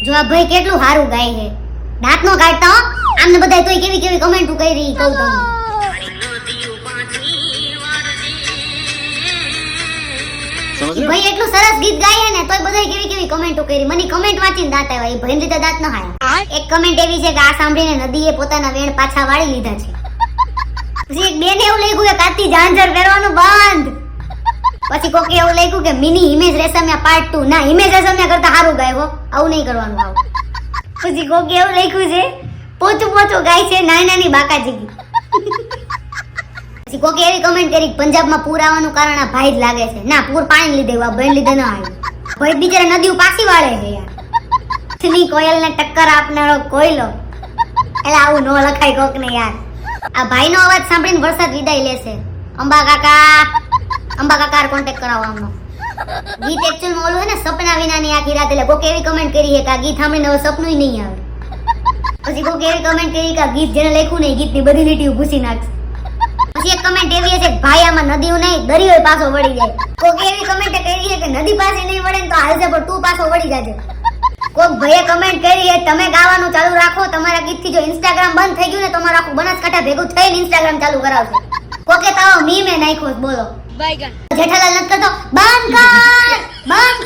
જો આ ભાઈ કેટલું સારું ગાય છે, દાંત નો કાઢતા હો આમને બધા તોય કેવી કેવી કમેન્ટ કરી કહું તમને. ભાઈ એટલું સરસ ગીત ગાય ને તોય બધા કેવી કેવી કમેન્ટો કરી. મને કમેન્ટ વાંચીને દાંત આવ્યા. એ ભાઈ રીતે દાંત ન હાયા. એક કમેન્ટ એવી છે કે આ સાંભળીને નદીએ પોતાના વેણ પાછા વાળી લીધા છે. પછી એક બેન એવું લખ્યું કે કાતી ઝાંઝર પહેરવાનું બંધ. પછી કોકે એવું લખ્યું કે મિની હિમેશ રેશમિયા પાર્ટ 2. ના, હિમેશ રેશમિયા કરતા સારું ગાય હો, આવું નહીં કરવાનું આવું. પછી કોકે એવું લખ્યું છે પોચું પોચું ગાય છે નાની નાની બાકાજી. પછી કોકે એવી કમેન્ટ કરી પંજાબમાં પૂર આવવાનું કારણ આ ભાઈ જ લાગે છે. ના, પૂર પાણી લીધે આ ભાઈ લીધે ન આવ્યું. ભાઈ બિચારા નદીઓ પાછી વાળે છે યાર. ની કોયલને ટક્કર આપનારો કોયલો. એટલે આવું નો લખાય કોક ને યાર. આ ભાઈનો અવાજ સાંભળીને વરસાદ વિદાય લેશે. અંબા કાકા કોન્ટેક્ટ કરાવો આમનો. ગીત એક્ચ્યુઅલમાં ઓલું હે ને સપના વિનાની આખી રાત. એટલે કોકે એવી કમેન્ટ કરી છે કે આ ગીત સાંભળીને હવે સપનું નહીં આવે. પછી કોકે એવી કમેન્ટ કરી કે આ ગીત જેને લખ્યું ને ગીતની બધી લીટીઓ ભૂસી નાખશે. પછી એક કમેન્ટ એવી છે કે ભાઈ આમાં નદીઓ નહીં દરિયો પાછો વળી જાય. કોકે એવી કમેન્ટ કરી છે કે નદી પાસે નહીં વળે ને તો હાલશે પણ તું પાછો વળી જાજે. કોક ભાઈએ કમેન્ટ કરી છે તમે ગાવાનું ચાલુ રાખો, તમારા ગીતથી જો ઇન્સ્ટાગ્રામ બંધ થઈ ગયું ને તમારું આખું બનાસકાંઠા ભેગું થઈને ઇન્સ્ટાગ્રામ ચાલુ કરાવશે. કોકે તાવો મીમે નાખ્યો બોલો. જેઠાલાલ નથી કરતો બંધ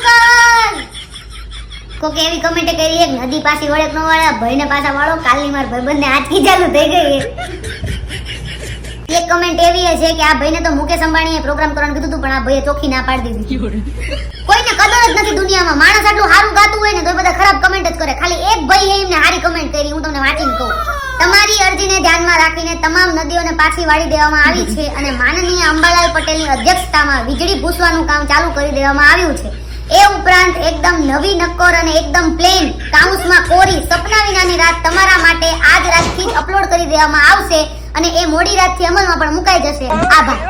કર. કોકે એવી કમેન્ટ કરી છે કે નદી પાછી વળે ન વળે ભાઈને પાછા વાળો. કાલની માર ભાઈબંધને આંચકી ચાલુ થઈ ગઈ. એક કમેન્ટ એવી છે કે આ ભાઈને તો મુકેશ અંબાણીએ પ્રોગ્રામ કરવાનું કીધું હતું પણ આ ભાઈએ ચોખ્ખી ના પાડી દીધી. કોઈને કદર જ નથી દુનિયામાં. માણસ આટલું સારું ગાતું હોય ને તો બધા ખરાબ કમેન્ટ જ કરે. ખાલી એક ભાઈએ એમને સારી કમેન્ટ કરી. હું તમને વાંચીને કહું. તમારી અરજીને ધ્યાનમાં રાખીને તમામ નદીઓને પાછી વાળી દેવામાં આવી છે અને માનનીય અંબાલાલ પટેલની અધ્યક્ષતામાં વીજળી ભૂસવાનું કામ ચાલુ કરી દેવામાં આવ્યું છે. એ ઉપરાંત એકદમ નવી નક્કોર અને એકદમ પ્લેન કાઉન્સમાં કોરી સપના વિનાની રાત તમારા માટે આજ રાતથી જ અપલોડ કરી દેવામાં આવશે અને એ મોડી રાતથી અમલમાં પણ મુકાઈ જશે. આભાર.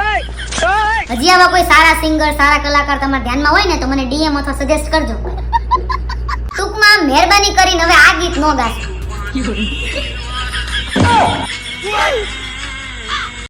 હજી આવા કોઈ સારા સિંગર સારા કલાકાર તમારા ધ્યાનમાં હોય ને તો મને ડીએમ અથવા સજેસ્ટ કરજો. ટૂંકમાં મહેરબાની કરીને હવે આ ગીત નો ગાશો.